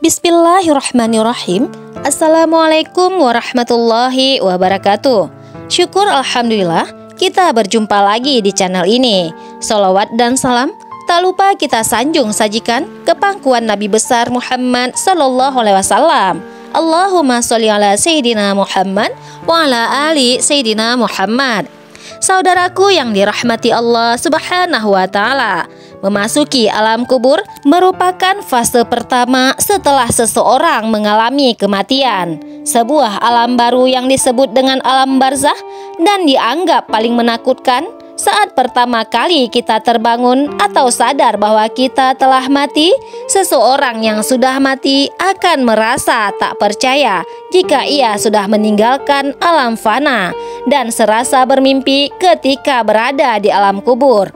Bismillahirrahmanirrahim. Assalamualaikum warahmatullahi wabarakatuh. Syukur alhamdulillah kita berjumpa lagi di channel ini. Sholawat dan salam tak lupa kita sanjung sajikan ke pangkuan Nabi besar Muhammad sallallahu alaihi wasallam. Allahumma sholli ala Sayyidina Muhammad wa ala ali Sayyidina Muhammad. Saudaraku yang dirahmati Allah Subhanahu wa ta'ala, memasuki alam kubur merupakan fase pertama setelah seseorang mengalami kematian. Sebuah alam baru yang disebut dengan alam barzakh dan dianggap paling menakutkan. Saat pertama kali kita terbangun atau sadar bahwa kita telah mati, seseorang yang sudah mati akan merasa tak percaya jika ia sudah meninggalkan alam fana dan serasa bermimpi ketika berada di alam kubur.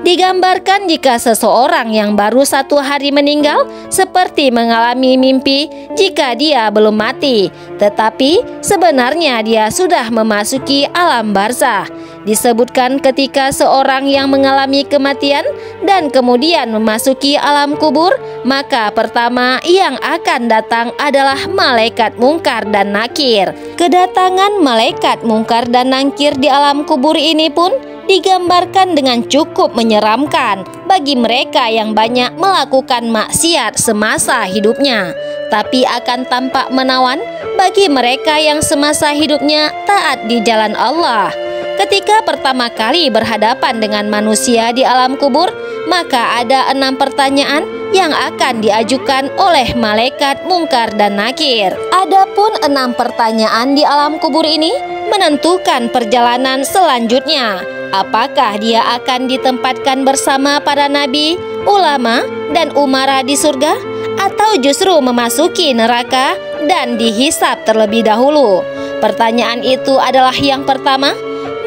Digambarkan jika seseorang yang baru 1 hari meninggal seperti mengalami mimpi jika dia belum mati, tetapi sebenarnya dia sudah memasuki alam barzakh. Disebutkan ketika seorang yang mengalami kematian dan kemudian memasuki alam kubur, maka pertama yang akan datang adalah malaikat mungkar dan nakir. Kedatangan malaikat mungkar dan nakir di alam kubur ini pun digambarkan dengan cukup menyeramkan bagi mereka yang banyak melakukan maksiat semasa hidupnya, tapi akan tampak menawan bagi mereka yang semasa hidupnya taat di jalan Allah. Ketika pertama kali berhadapan dengan manusia di alam kubur, maka ada 6 pertanyaan yang akan diajukan oleh malaikat mungkar dan nakir. Adapun 6 pertanyaan di alam kubur ini menentukan perjalanan selanjutnya. Apakah dia akan ditempatkan bersama para nabi, ulama, dan umara di surga, atau justru memasuki neraka dan dihisab terlebih dahulu? Pertanyaan itu adalah yang pertama,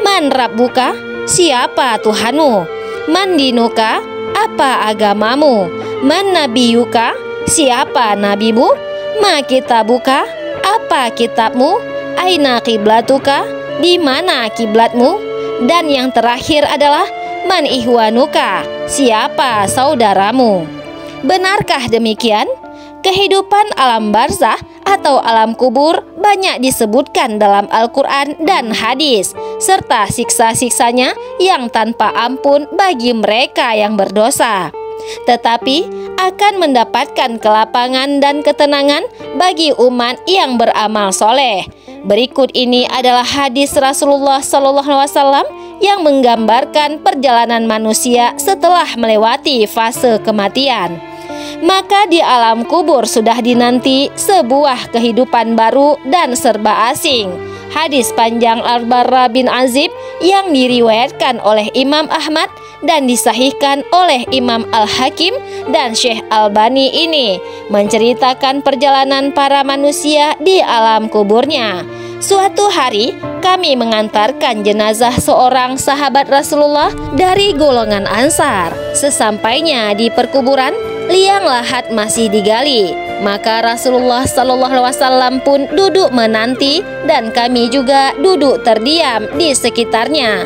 Man Rabbuka, siapa Tuhanmu? Man dinuka, apa agamamu? Man nabiyuka, siapa nabimu? Ma kitabuka, apa kitabmu? Aina kiblatuka, di mana kiblatmu? Dan yang terakhir adalah Man ihwanuka, siapa saudaramu? Benarkah demikian? Kehidupan alam barzakh atau alam kubur banyak disebutkan dalam Al-Quran dan hadis, serta siksa-siksanya yang tanpa ampun bagi mereka yang berdosa, tetapi akan mendapatkan kelapangan dan ketenangan bagi umat yang beramal soleh. Berikut ini adalah hadis Rasulullah SAW yang menggambarkan perjalanan manusia setelah melewati fase kematian. Maka di alam kubur sudah dinanti sebuah kehidupan baru dan serba asing. Hadis panjang Al-Barra bin Azib yang diriwayatkan oleh Imam Ahmad dan disahihkan oleh Imam Al-Hakim dan Syekh Albani ini menceritakan perjalanan para manusia di alam kuburnya. Suatu hari kami mengantarkan jenazah seorang sahabat Rasulullah dari golongan Ansar. Sesampainya di perkuburan, liang lahat masih digali. Maka Rasulullah SAW pun duduk menanti dan kami juga duduk terdiam di sekitarnya.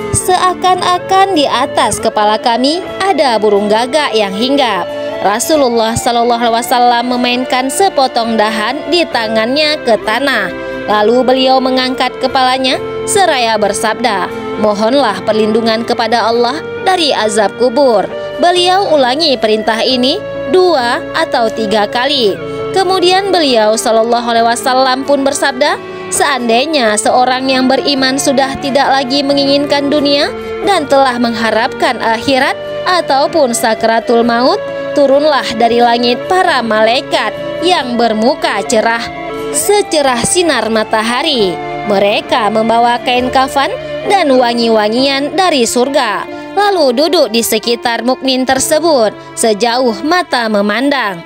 Seakan-akan di atas kepala kami ada burung gagak yang hinggap. Rasulullah SAW memainkan sepotong dahan di tangannya ke tanah. Lalu beliau mengangkat kepalanya seraya bersabda, "Mohonlah perlindungan kepada Allah dari azab kubur." Beliau ulangi perintah ini 2 atau 3 kali. Kemudian beliau SAW pun bersabda, "Seandainya seorang yang beriman sudah tidak lagi menginginkan dunia dan telah mengharapkan akhirat ataupun sakratul maut, turunlah dari langit para malaikat yang bermuka cerah secerah sinar matahari. Mereka membawa kain kafan dan wangi-wangian dari surga, lalu duduk di sekitar mukmin tersebut sejauh mata memandang.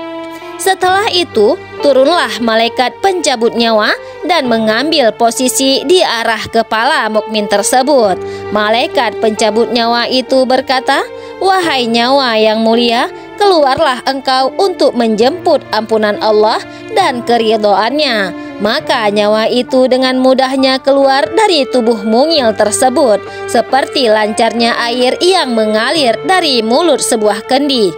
Setelah itu turunlah malaikat pencabut nyawa dan mengambil posisi di arah kepala mukmin tersebut. Malaikat pencabut nyawa itu berkata, "Wahai nyawa yang mulia, keluarlah engkau untuk menjemput ampunan Allah dan keridhoannya." Maka nyawa itu dengan mudahnya keluar dari tubuh mungil tersebut seperti lancarnya air yang mengalir dari mulut sebuah kendi.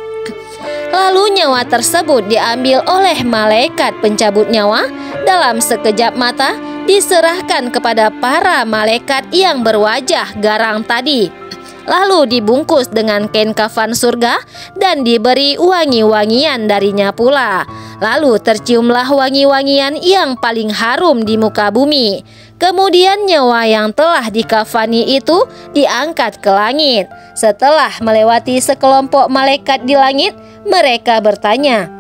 Lalu nyawa tersebut diambil oleh malaikat pencabut nyawa. Dalam sekejap mata diserahkan kepada para malaikat yang berwajah garang tadi. Lalu dibungkus dengan kain kafan surga dan diberi wangi-wangian darinya pula. Lalu terciumlah wangi-wangian yang paling harum di muka bumi. Kemudian nyawa yang telah dikafani itu diangkat ke langit. Setelah melewati sekelompok malaikat di langit, mereka bertanya,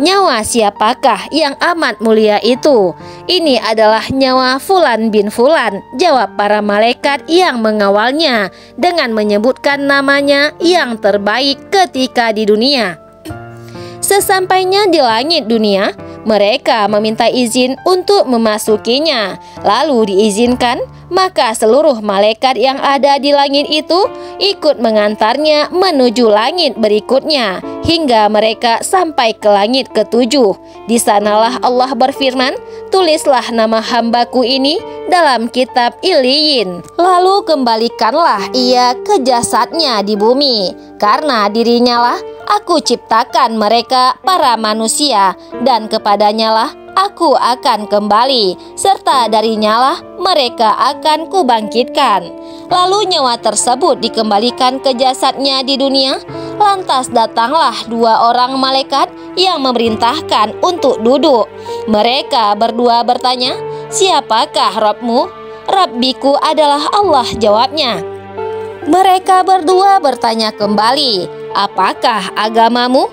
"Nyawa siapakah yang amat mulia itu?" "Ini adalah nyawa Fulan bin Fulan," jawab para malaikat yang mengawalnya dengan menyebutkan namanya yang terbaik ketika di dunia. Sesampainya di langit dunia, mereka meminta izin untuk memasukinya. Lalu diizinkan, maka seluruh malaikat yang ada di langit itu ikut mengantarnya menuju langit berikutnya hingga mereka sampai ke langit ketujuh. Di sanalah Allah berfirman, "Tulislah nama hambaku ini dalam kitab Iliyin. Lalu kembalikanlah ia ke jasadnya di bumi, karena dirinya lah Aku ciptakan mereka para manusia, dan kepadanya lah Aku akan kembali, serta darinya lah mereka akan kubangkitkan." Lalu nyawa tersebut dikembalikan ke jasadnya di dunia. Lantas datanglah dua orang malaikat yang memerintahkan untuk duduk. Mereka berdua bertanya, "Siapakah Rabbmu?" "Rabbiku adalah Allah," jawabnya. Mereka berdua bertanya kembali, "Apakah agamamu?"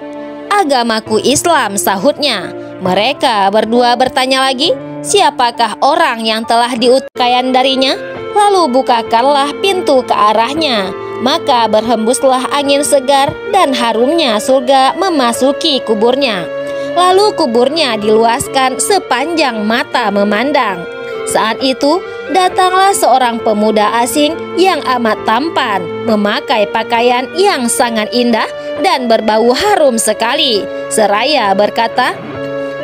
"Agamaku Islam," sahutnya. Mereka berdua bertanya lagi, "Siapakah orang yang telah diutuskan darinya?" Lalu bukakanlah pintu ke arahnya. Maka berhembuslah angin segar dan harumnya surga memasuki kuburnya. Lalu kuburnya diluaskan sepanjang mata memandang. Saat itu datanglah seorang pemuda asing yang amat tampan, memakai pakaian yang sangat indah dan berbau harum sekali, seraya berkata,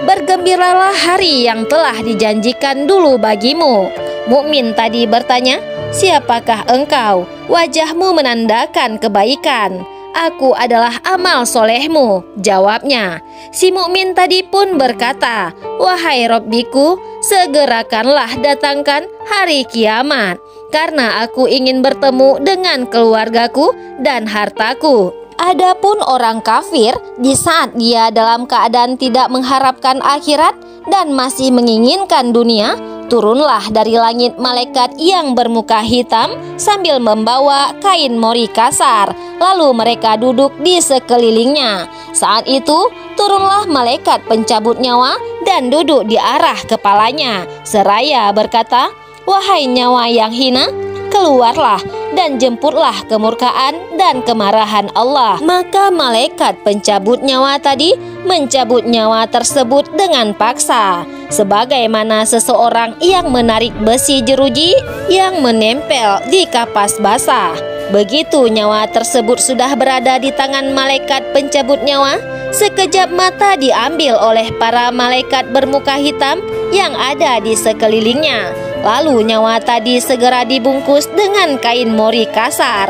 "Bergembiralah hari yang telah dijanjikan dulu bagimu." Mukmin tadi bertanya, "Siapakah engkau? Wajahmu menandakan kebaikan." "Aku adalah amal solehmu," jawabnya. Si mukmin tadi pun berkata, "Wahai Rabbiku, segerakanlah datangkan hari kiamat, karena aku ingin bertemu dengan keluargaku dan hartaku." Adapun orang kafir, di saat dia dalam keadaan tidak mengharapkan akhirat dan masih menginginkan dunia, turunlah dari langit malaikat yang bermuka hitam sambil membawa kain mori kasar. Lalu mereka duduk di sekelilingnya. Saat itu turunlah malaikat pencabut nyawa dan duduk di arah kepalanya, seraya berkata, "Wahai nyawa yang hina, keluarlah dan jemputlah kemurkaan dan kemarahan Allah." Maka malaikat pencabut nyawa tadi mencabut nyawa tersebut dengan paksa, sebagaimana seseorang yang menarik besi jeruji yang menempel di kapas basah. Begitu nyawa tersebut sudah berada di tangan malaikat pencabut nyawa, sekejap mata diambil oleh para malaikat bermuka hitam yang ada di sekelilingnya. Lalu nyawa tadi segera dibungkus dengan kain mori kasar.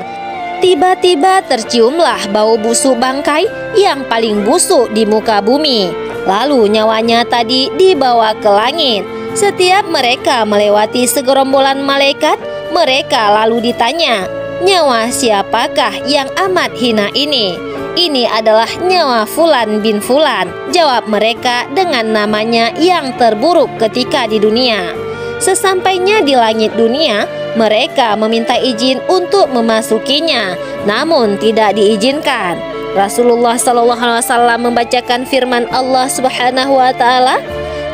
Tiba-tiba terciumlah bau busuk bangkai yang paling busuk di muka bumi. Lalu nyawanya tadi dibawa ke langit. Setiap mereka melewati segerombolan malaikat, mereka lalu ditanya, "Nyawa siapakah yang amat hina ini?" "Ini adalah nyawa Fulan bin Fulan," jawab mereka dengan namanya yang terburuk ketika di dunia. Sesampainya di langit dunia, mereka meminta izin untuk memasukinya, namun tidak diizinkan. Rasulullah SAW membacakan firman Allah Subhanahu wa Ta'ala,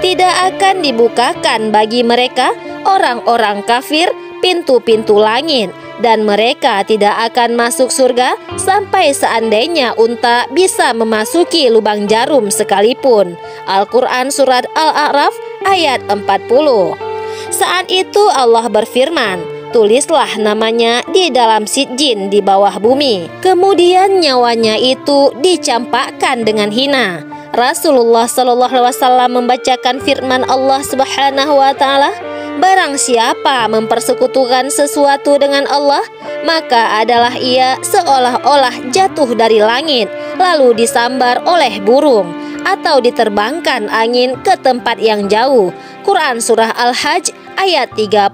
"Tidak akan dibukakan bagi mereka orang-orang kafir pintu-pintu langit, dan mereka tidak akan masuk surga sampai seandainya unta bisa memasuki lubang jarum sekalipun." Al-Quran Surat Al-A'raf ayat 40. Saat itu Allah berfirman, "Tulislah namanya di dalam sijin di bawah bumi." Kemudian nyawanya itu dicampakkan dengan hina. Rasulullah SAW membacakan firman Allah Subhanahu wa Ta'ala, "Barang siapa mempersekutukan sesuatu dengan Allah, maka adalah ia seolah-olah jatuh dari langit, lalu disambar oleh burung atau diterbangkan angin ke tempat yang jauh. Quran Surah Al-Hajj ayat 31.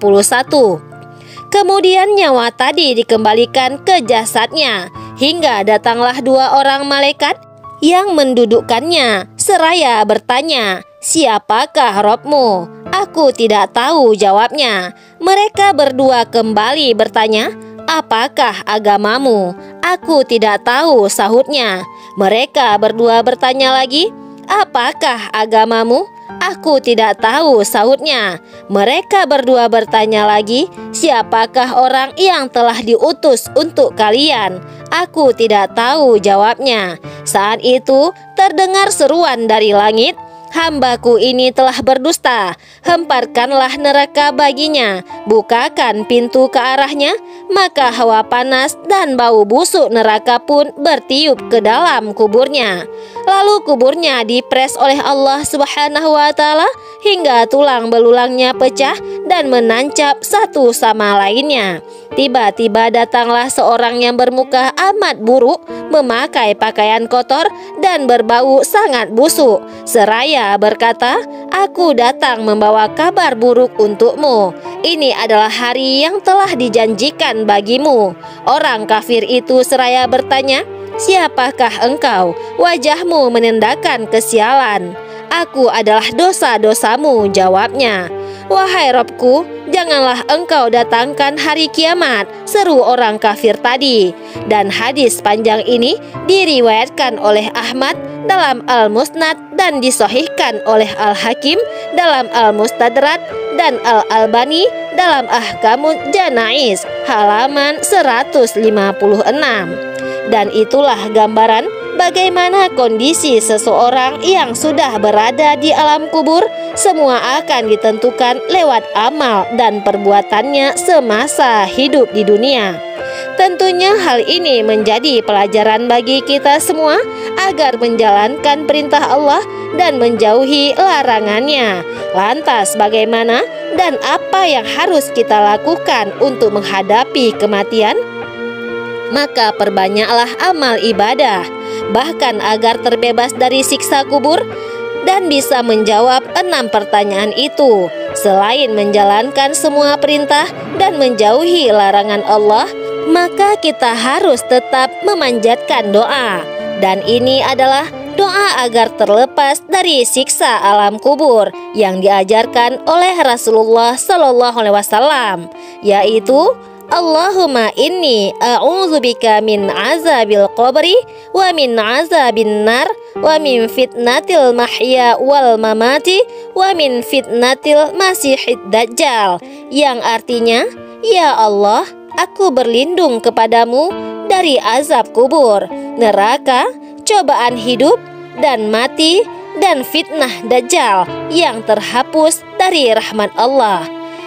Kemudian nyawa tadi dikembalikan ke jasadnya, hingga datanglah 2 orang malaikat yang mendudukkannya seraya bertanya, "Siapakah Robmu?" Aku tidak tahu jawabnya. Mereka berdua kembali bertanya, "Apakah agamamu?" Aku tidak tahu sahutnya. Mereka berdua bertanya lagi, "Apakah agamamu?" Aku tidak tahu sahutnya. Mereka berdua bertanya lagi, "Siapakah orang yang telah diutus untuk kalian?" Aku tidak tahu jawabnya. Saat itu terdengar seruan dari langit, "Hambaku ini telah berdusta. Hemparkanlah neraka baginya, bukakan pintu ke arahnya." Maka hawa panas dan bau busuk neraka pun bertiup ke dalam kuburnya. Lalu kuburnya dipres oleh Allah Subhanahu wa Ta'ala hingga tulang belulangnya pecah dan menancap satu sama lainnya. Tiba-tiba datanglah seorang yang bermuka amat buruk, memakai pakaian kotor dan berbau sangat busuk, seraya berkata, "Aku datang membawa kabar buruk untukmu. Ini adalah hari yang telah dijanjikan bagimu." Orang kafir itu seraya bertanya, "Siapakah engkau? Wajahmu menandakan kesialan." "Aku adalah dosa-dosamu," jawabnya. "Wahai Robku, janganlah engkau datangkan hari kiamat," seru orang kafir tadi. Dan hadis panjang ini diriwayatkan oleh Ahmad dalam Al-Musnad dan disahihkan oleh Al-Hakim dalam Al-Mustadrak dan Al-Albani dalam Ahkamul Janais halaman 156. Dan itulah gambaran bagaimana kondisi seseorang yang sudah berada di alam kubur. Semua akan ditentukan lewat amal dan perbuatannya semasa hidup di dunia. Tentunya hal ini menjadi pelajaran bagi kita semua agar menjalankan perintah Allah dan menjauhi larangannya. Lantas bagaimana dan apa yang harus kita lakukan untuk menghadapi kematian? Maka perbanyaklah amal ibadah, bahkan agar terbebas dari siksa kubur dan bisa menjawab 6 pertanyaan itu. Selain menjalankan semua perintah dan menjauhi larangan Allah, maka kita harus tetap memanjatkan doa. Dan ini adalah doa agar terlepas dari siksa alam kubur yang diajarkan oleh Rasulullah SAW, yaitu, "Allahumma inni a'udzubika min azabil qabri wa min azabin nar wa min fitnatil mahya wal mamati wa min fitnatil masihid dajjal," yang artinya, "Ya Allah, aku berlindung kepadamu dari azab kubur, neraka, cobaan hidup dan mati, dan fitnah dajjal yang terhapus dari rahmat Allah."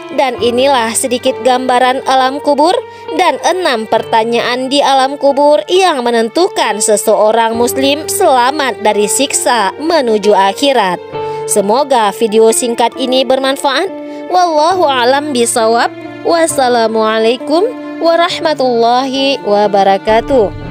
Dan inilah sedikit gambaran alam kubur dan 6 pertanyaan di alam kubur yang menentukan seseorang muslim selamat dari siksa menuju akhirat. Semoga video singkat ini bermanfaat. Wallahu a'lam bishawab. Wassalamualaikum warahmatullahi wabarakatuh.